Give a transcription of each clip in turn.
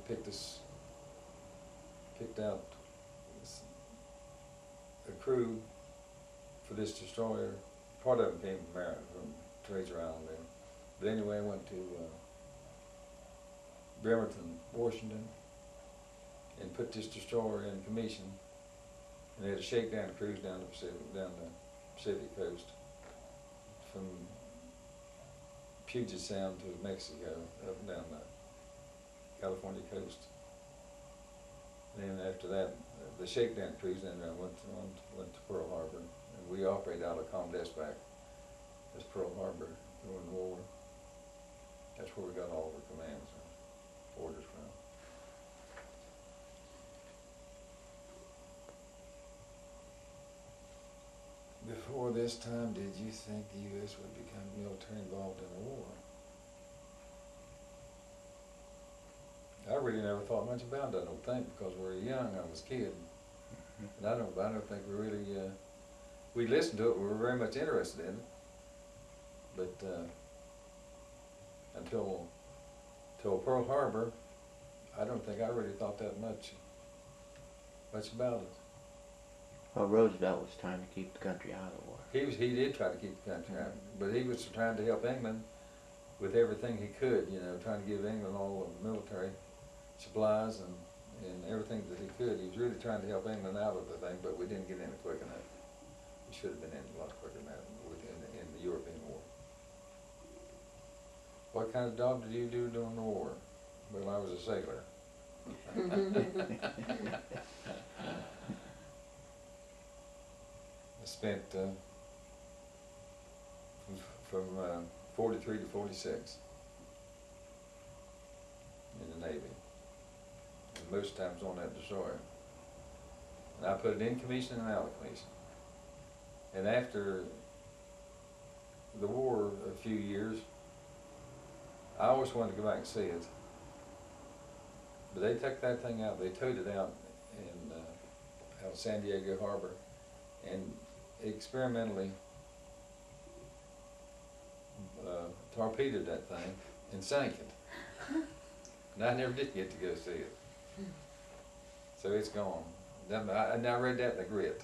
picked out a crew for this destroyer. Part of them came from Maryland, from Treasure Island there. But anyway, I went to Bremerton, Washington, and put this destroyer in commission. And they had a shakedown cruise down the Pacific coast, from Puget Sound to Mexico, up and down the California coast. And then after that, the shakedown cruise, then I went to Pearl Harbor, and we operated out of Comdespac as Pearl Harbor during the war. That's where we got all of our commands and orders from. Before this time, did you think the U.S. would become military involved in the war? I really never thought much about that, I don't think, because we were young. I was a kid, and I don't think we really. We listened to it. We were very much interested in it, but until Pearl Harbor, I don't think I really thought that much about it. Well, Roosevelt was trying to keep the country out of the war. He did try to keep the country out, but he was trying to help England with everything he could, you know, trying to give England all the military supplies and everything that he could. He was really trying to help England out of the thing, but we didn't get in it quick enough. We should have been in a lot quicker than that in the European War. What kind of job did you do during the war? Well, I was a sailor. I spent from 43 to 46 in the Navy, and most times on that destroyer. And I put it in commission and out of commission. And after the war, a few years, I always wanted to go back and see it. But they took that thing out, they towed it out out of San Diego Harbor, and experimentally torpedoed that thing and sank it. And I never did get to go see it. So it's gone. I read that in the Grit.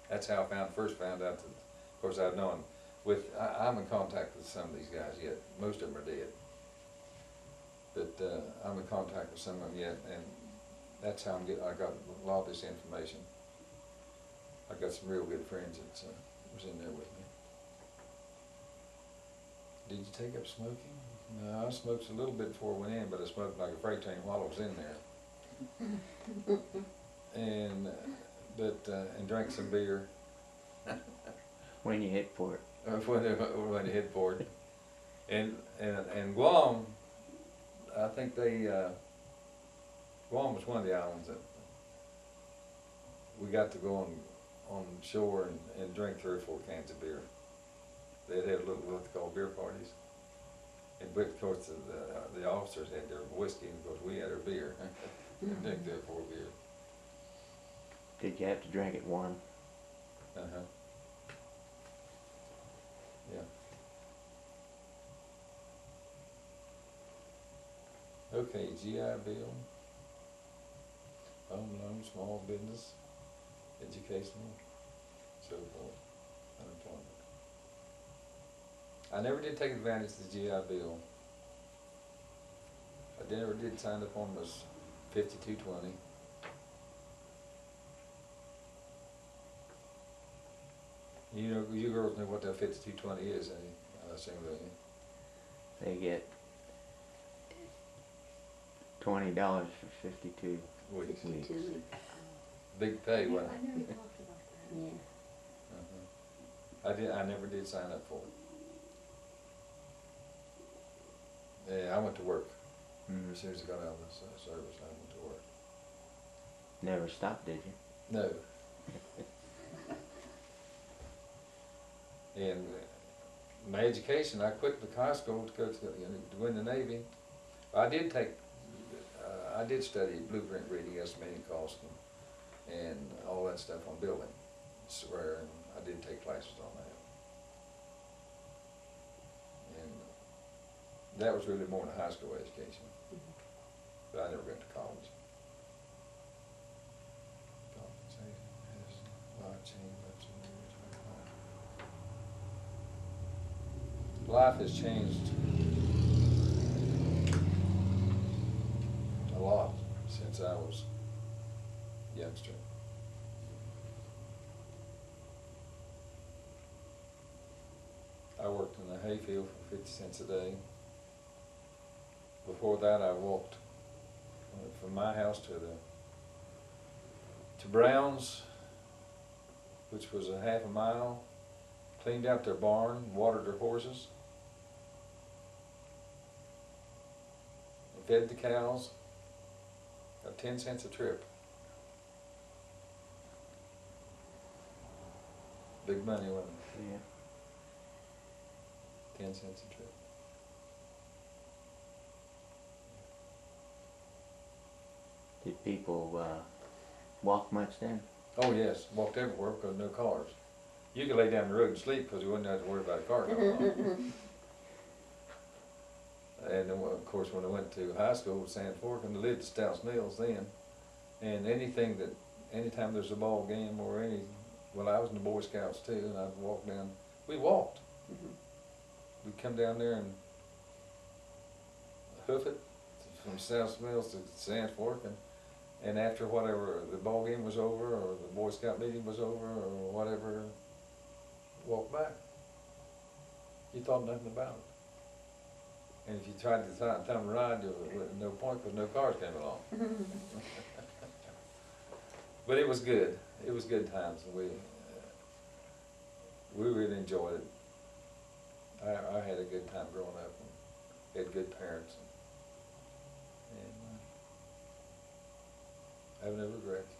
That's how I first found out that, of course I've known, I'm in contact with some of these guys yet. Most of them are dead. But I'm in contact with some of them yet, and that's how I got a lot of this information. I got some real good friends that was in there with me. Did you take up smoking? No, I smoked a little bit before I went in, but I smoked like a freight train while I was in there. And drank some beer. When you hit port. When you hit port. And Guam, I think Guam was one of the islands that we got to go on shore and drink 3 or 4 cans of beer. They'd have what they call beer parties. And but of course the officers had their whiskey, and of course we had our beer. And drink 3 or 4 beers. Did you have to drink it warm? Uh-huh. Yeah. Okay, GI Bill, home loan, small business, educational, so forth, unemployment. I never did take advantage of the GI Bill. I never did sign up on this 5220. You know, you girls know what that 5220 is, I assume, don't you? They get $20 for 52 weeks. Big pay, wasn't I it? never talked about that. Yeah. I never did sign up for it. Yeah, I went to work. As soon as I got out of the service, I went to work. Never stopped, did you? No. And my education, I quit the high school to go to go in the Navy. I did study blueprint reading, estimating cost, and all that stuff on building, and I did take classes on that. And that was really more than a high school education. But I I never went to college. Life has changed a lot since I was a youngster. I worked in the hayfield for 50 cents a day. Before that, I walked from my house to Brown's, which was a half a mile, cleaned out their barn, watered their horses, and fed the cows. Got 10 cents a trip. Big money, wasn't it? Yeah. 10 cents a trip. Did people walk much then? Oh yes, walked everywhere because no cars. You could lay down the road and sleep because you wouldn't have to worry about a car coming along. And then, of course, when I went to high school with Sand Fork, and they lived at Stouts Mills then, and anytime there's a ball game or well, I was in the Boy Scouts too, and I'd walk down. We walked. We'd come down there and hoof it from Stouts Mills to Sand Fork, and after whatever the ball game was over or the Boy Scout meeting was over or whatever, walk back. You thought nothing about it. And if you tried to time a ride, there was no point because no cars came along. But it was good. It was good times. We really enjoyed it. I had a good time growing up and had good parents. And I have no regrets.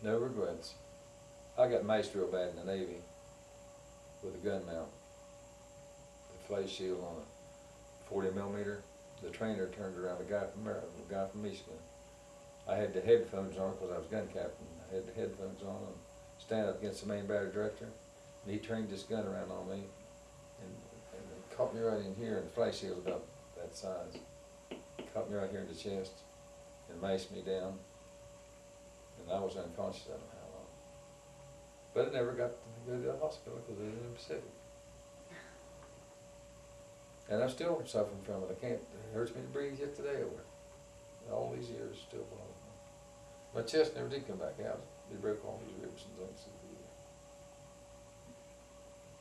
No regrets. I got maced real bad in the Navy with a gun mount. The flash shield on a 40 millimeter. The trainer turned around, a guy from Maryland, a guy from Michigan. I had the headphones on because I was gun captain. I had the headphones on and stand up against the main battery director. And he trained this gun around on me and it caught me right in here, and the flash shield was about that size. Caught me right here in the chest and maced me down. And I was unconscious, I don't know how long. But I never got to go to the hospital because it was in the Pacific. And I'm still suffering from it. It hurts me to breathe yet today over it. All these years still bothering me. My chest never did come back out. They broke all these ribs and things.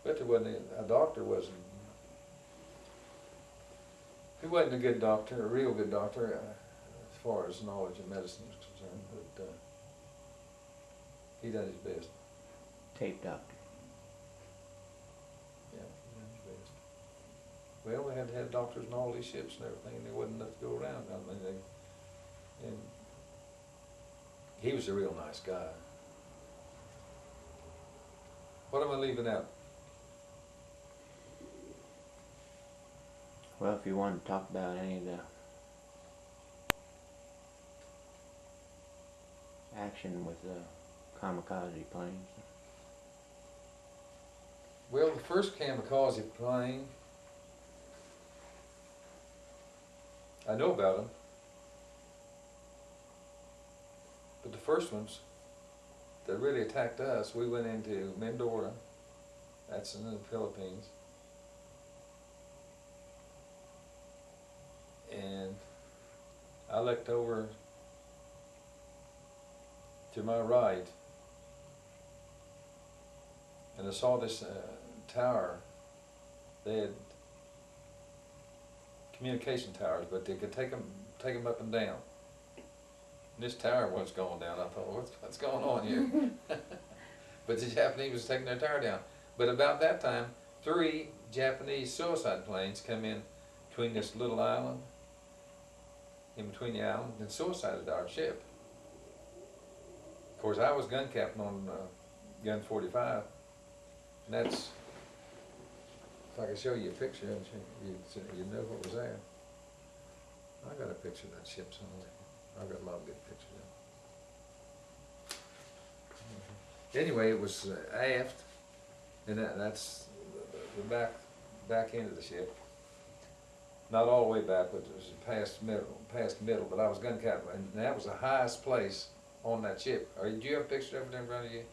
But there wasn't a doctor he wasn't a good doctor, a real good doctor, as far as knowledge of medicine is concerned, but he done his best. Tape doctor. Yeah, he done his best. Well, we had to have doctors on all these ships and everything, and there wasn't enough to go around. I mean, and he was a real nice guy. What am I leaving out? Well, if you want to talk about any of the action with the kamikaze planes. Well, the first kamikaze plane, I know about them, but the first ones that really attacked us, we went into Mindoro, that's in the Philippines, and I looked over to my right and I saw this tower. They had communication towers, but they could take them up and down. And this tower was going down. I thought, what's going on here? But the Japanese was taking their tower down. But about that time, 3 Japanese suicide planes come in between this little island, in between the island, and suicided our ship. Of course, I was gun captain on gun 45, and that's, if I could show you a picture, you'd know what was there. I got a picture of that ship somewhere. I've got a lot of good pictures of it. Anyway, it was aft, and that's the back end of the ship. not all the way back, but it was past middle, but I was gun captain, and that was the highest place on that ship. Do you have a picture of it in front of you?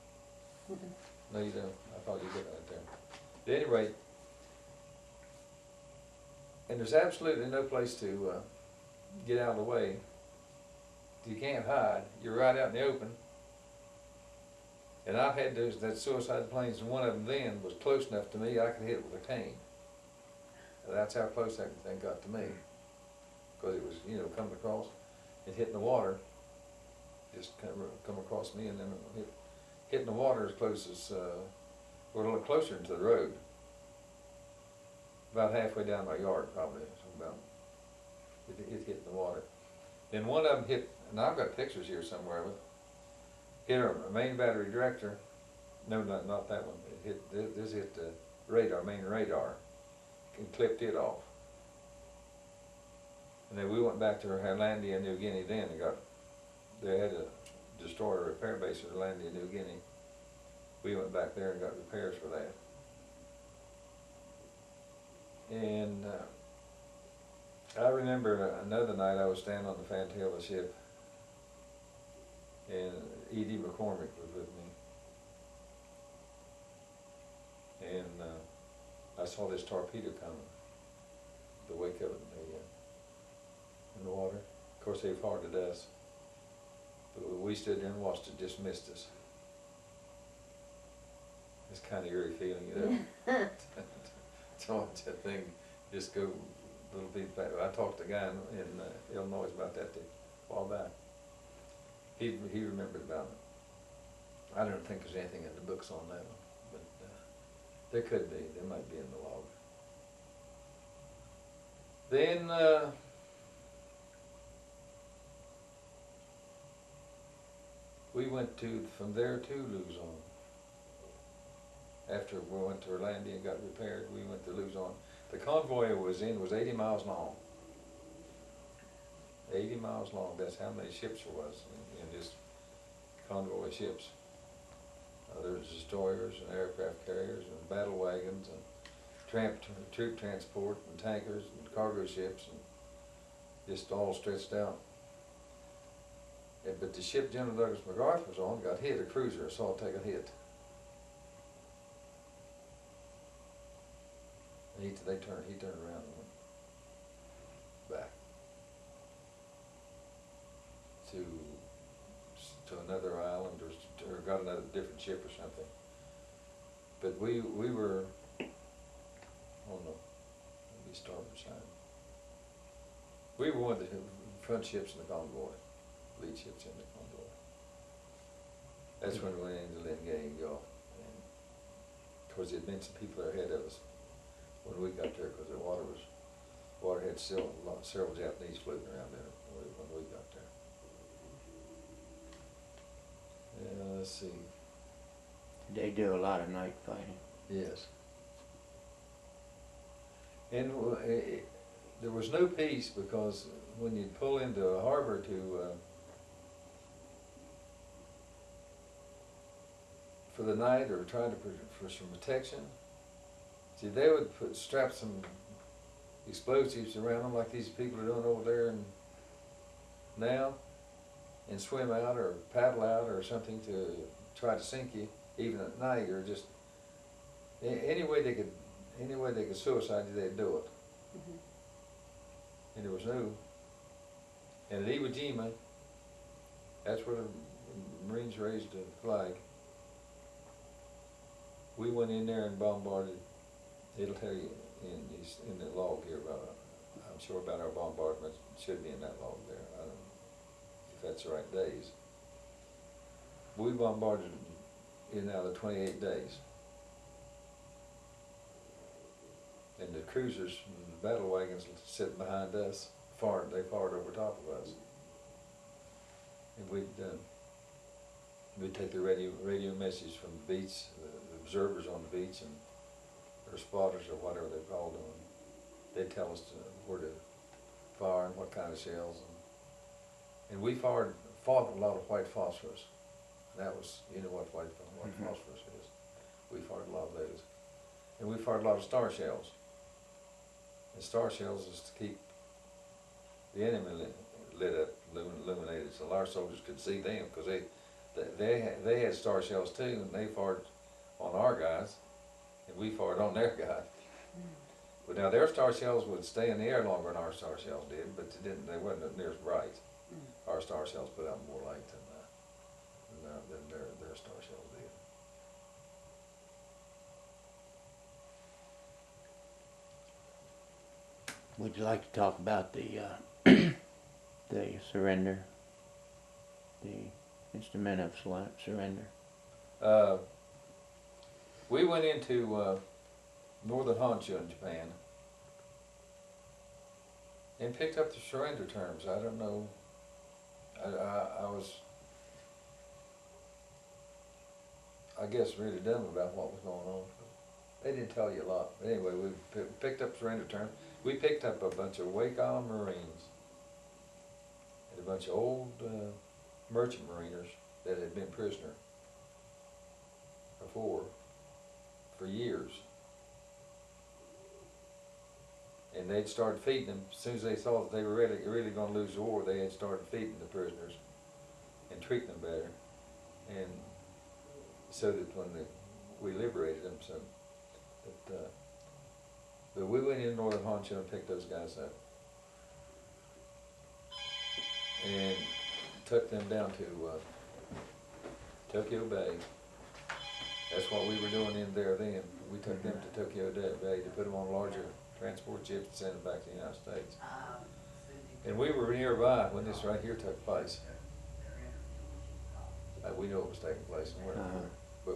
No, you don't. I thought you did right there. At any rate, and there's absolutely no place to get out of the way. You can't hide. You're right out in the open. And I've had that suicide planes, and one of them then was close enough to me I could hit it with a cane. That's how close that thing got to me. Because it was, you know, coming across and hitting the water. Just come across me and then hitting the water as close as, well, a little closer to the road. About halfway down my yard, probably. So about it hit the water. Then one of them hit, and I've got pictures here somewhere of it. Hit a main battery director. No, not that one. It hit this hit the radar, main radar, and clipped it off. And then we went back to Hollandia, New Guinea. Then and they had a destroyer repair base at Hollandia, New Guinea. We went back there and got repairs for that. And I remember another night I was standing on the fantail of the ship, and E.D. McCormick was with me. And I saw this torpedo coming, the wake of it in the water. Of course, they fired at us, but we stood there and watched it, just missed us. It's kind of eerie feeling, you know. To watch that thing just go a little bit back. I talked to a guy in Illinois about that a while back. He remembered about it. I don't think there's anything in the books on that one, but there could be. There might be in the log. Then we went from there to Luzon. After we went to Orlando and got repaired, we went to Luzon. The convoy I was in was 80 miles long. 80 miles long, that's how many ships there was in this convoy of ships. There's destroyers and aircraft carriers and battle wagons and troop transport and tankers and cargo ships, and just all stretched out. But the ship General Douglas MacArthur was on got hit, a cruiser, I saw it take a hit. He turned around and went back to another island or got another different ship or something. But we were, oh no, let me start with sign. We were one of the front ships in the convoy, lead ships in the convoy. That's when we went into Lingay and Gulf. And of course, there'd been some people ahead of us when we got there, because the water had still several Japanese floating around there when we got there. Yeah, let's see. They do a lot of night fighting. Yes. And there was no peace, because when you'd pull into a harbor for the night or try for some protection, see, they would strap some explosives around them like these people are doing over there now, and swim out or paddle out or something to try to sink you, even at night, or just any way they could suicide you, they'd do it. Mm-hmm. And there was no. And at Iwo Jima, that's where the Marines raised the flag. We went in there and bombarded. It'll tell you in the log here about, I'm sure about our bombardment. It should be in that log there. I don't know if that's the right days. We bombarded in out of 28 days. And the cruisers and the battle wagons sitting behind us, they fired over top of us. And we'd take the radio message from the beach, the observers on the beach, and or spotters or whatever they called them. They'd tell us where to fire and what kind of shells. And we fought a lot of white phosphorus. And that was, you know what white phosphorus is. We fired a lot of those. And we fired a lot of star shells. And star shells is to keep the enemy lit up, illuminated, so our soldiers could see them, because they had star shells too, and they fired on our guys, and we fired on their guys. But now their star shells would stay in the air longer than our star shells did, but they wasn't near as bright. Our star shells put out more light than their star shells did. Would you like to talk about the the surrender, the instrument of surrender? We went into northern Honshu in Japan and picked up the surrender terms. I don't know. I guess really dumb about what was going on. They didn't tell you a lot. But anyway, we picked up surrender terms. We picked up a bunch of Wake Island Marines and a bunch of old merchant mariners that had been prisoner before for years. And they'd started feeding them. As soon as they saw that they were really going to lose the war, they had started feeding the prisoners and treating them better. And so that when we liberated them, but we went in northern Honshu and picked those guys up and took them down to Tokyo Bay. That's what we were doing in there then. We took them to Tokyo Bay to put them on larger transport ships and send them back to the United States. And we were nearby when this right here took place. We knew it was taking place, and but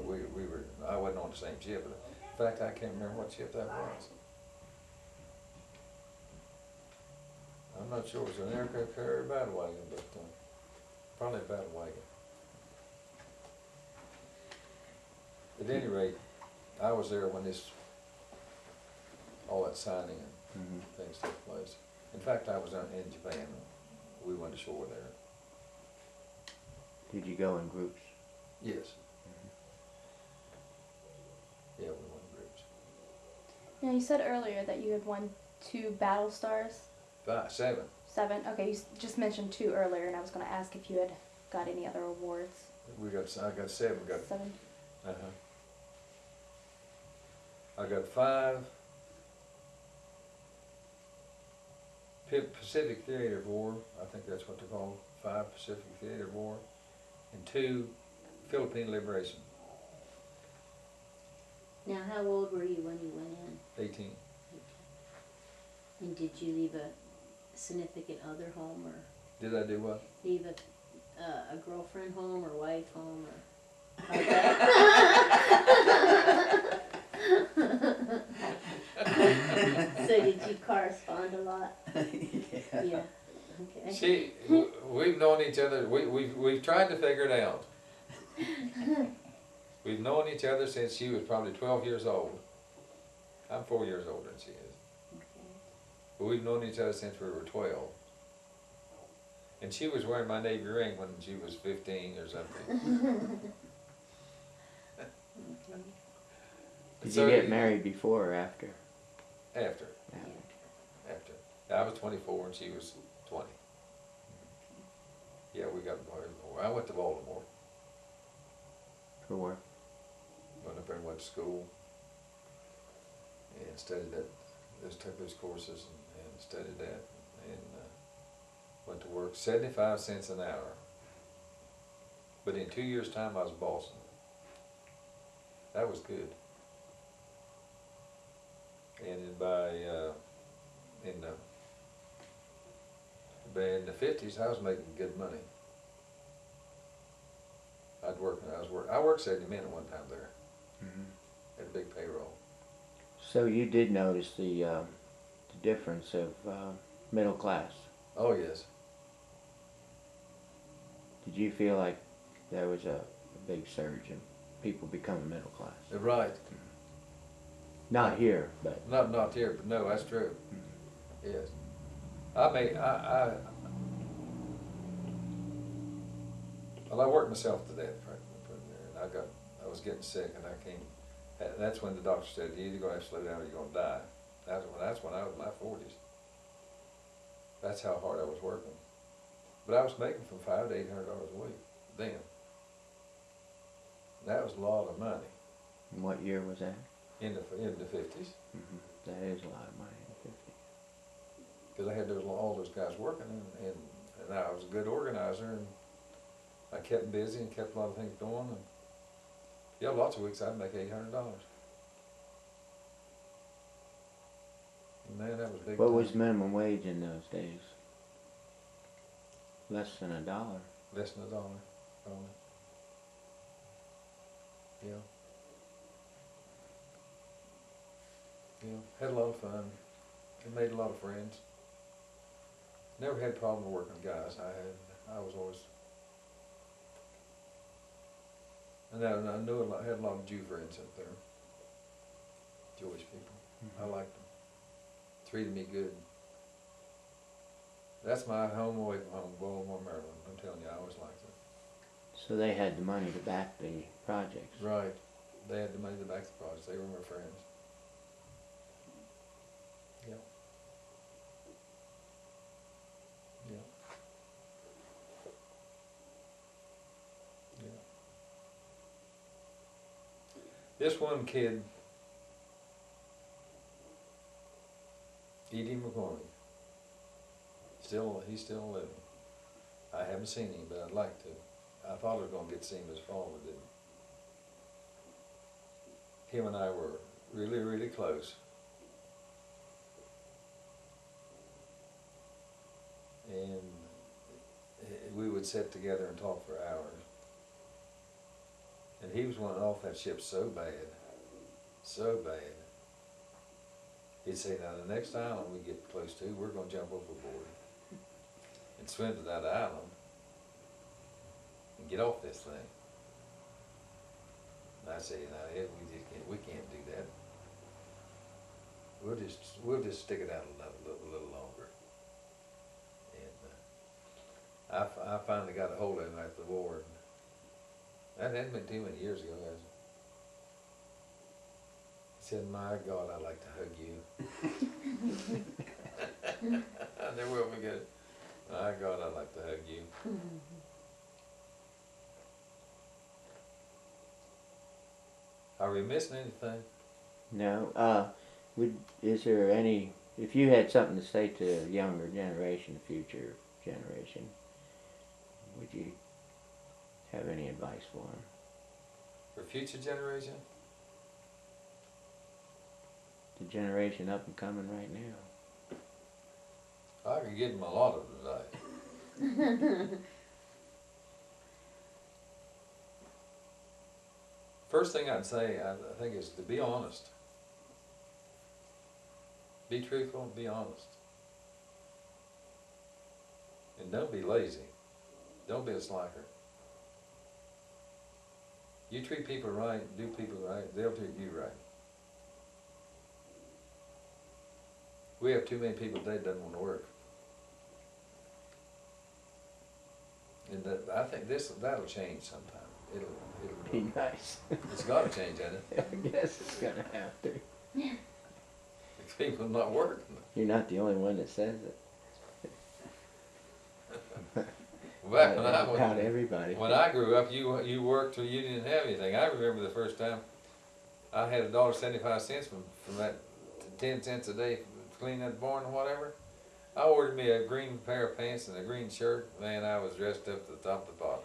I wasn't on the same ship. But in fact, I can't remember what ship that was. I'm not sure. It was an aircraft carrier or a battle wagon, but probably a battle wagon. At any rate, I was there when all that signing and things took place. In fact, I was in Japan. We went ashore there. Did you go in groups? Yes. Yeah, we went in groups. Now, you said earlier that you had won 2 battle stars. 7. 7. Okay, you just mentioned 2 earlier, and I was going to ask if you had got any other awards. I got 7. 7. I got 5 Pacific Theater of War. I think that's what they're called. 5 Pacific Theater of War, and 2 Philippine Liberation. Now, how old were you when you went in? 18. And did you leave a significant other home, or Did I do what? leave a girlfriend home, or wife home, or? So did you correspond a lot? Yeah. Okay. We've known each other. We've tried to figure it out. We've known each other since she was probably 12 years old. I'm 4 years older than she is. Okay. But we've known each other since we were 12. And she was wearing my Navy ring when she was 15 or something. Did you get married before or after? After. After. I was 24 and she was 20. Yeah, we got married. I went to Baltimore. For work? Went up there and went to school and studied that. Just took those courses and studied that, and went to work. 75 cents an hour. But in 2 years' time, I was bossing. That was good. And in the 50s, I was making good money. I worked 70 minutes one time there. Had a big payroll. So you did notice the difference of middle class. Oh yes. Did you feel like there was a big surge in people becoming middle class? Right. Not here, but Not here, but no, that's true. Yes. Well, I worked myself to death, and I was getting sick, and that's when the doctor said, you're either going to have to slow down or you're going to die. That's when I was in my 40s. That's how hard I was working. But I was making from $500 to $800 a week then. That was a lot of money And what year was that? in the 50s. That is a lot of money in the 50s. Because I had all those guys working, and I was a good organizer, and I kept them busy and kept a lot of things going. And yeah, lots of weeks I'd make $800. Man, that was big. What time. was minimum wage in those days? Less than $1. Less than $1, probably. Yeah. Yeah, had a lot of fun. And made a lot of friends. Never had a problem working with guys. I was always. And I knew had a lot of Jew friends up there. Jewish people. I liked them. Treated me good. That's my home away from home, Baltimore, Maryland. I'm telling you, I always liked it. So they had the money to back the projects. Right. They had the money to back the projects. They were my friends. Yeah. Yeah. Yeah. This one kid, E.D. McCormick, he's still living. I haven't seen him, but I'd like to. I thought I was going to get to see him this fall, but didn't. Him and I were really, really close. And we would sit together and talk for hours. And he was wanting off that ship so bad, so bad. He'd say, now the next island we get close to, we're going to jump overboard and swim to that island and get off this thing. And I say, no, we can't do that. We'll just stick it out a little longer. And I finally got a hold of him after the war. And that hadn't been too many years ago, has it? He said, my God, I'd like to hug you. I never will forget it. My God, I'd like to hug you. Are we missing anything? No. Is there any, if you had something to say to the younger generation, the future generation, would you have any advice for them? For future generation? The generation up and coming right now. I could give them a lot of advice. First thing I'd say, I think, is to be honest. Be truthful and be honest. And don't be lazy. Don't be a slacker. You treat people right, do people right, they'll treat you right. We have too many people today that doesn't want to work. And I think that'll change sometime. It'll Be nice. It's got to change, hasn't it? I guess it's gonna have to. If people not working. You're not the only one that says it. Back About everybody. when I grew up, you worked till you didn't have anything. I remember the first time I had $1.75 from that 10 cents a day to clean that barn or whatever. I ordered me a green pair of pants and a green shirt. Man, I was dressed up to the top of the bottom.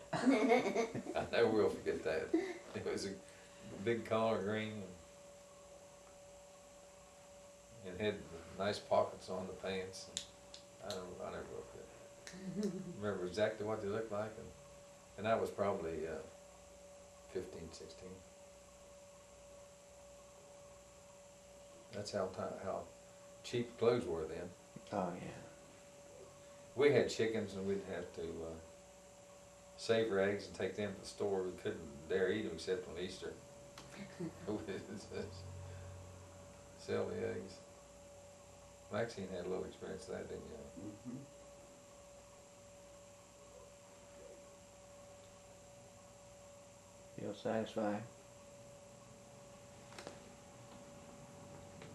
I never will forget that. It was a big collar green and had nice pockets on the pants. And I never will forget. Remember exactly what they looked like, and I was probably 15, 16. That's how cheap clothes were then. Oh yeah. We had chickens, and we'd have to save our eggs and take them to the store. We couldn't dare eat them except on Easter. Sell the eggs. Maxine had a little experience of that, didn't you? Mm-hmm. Feel satisfied?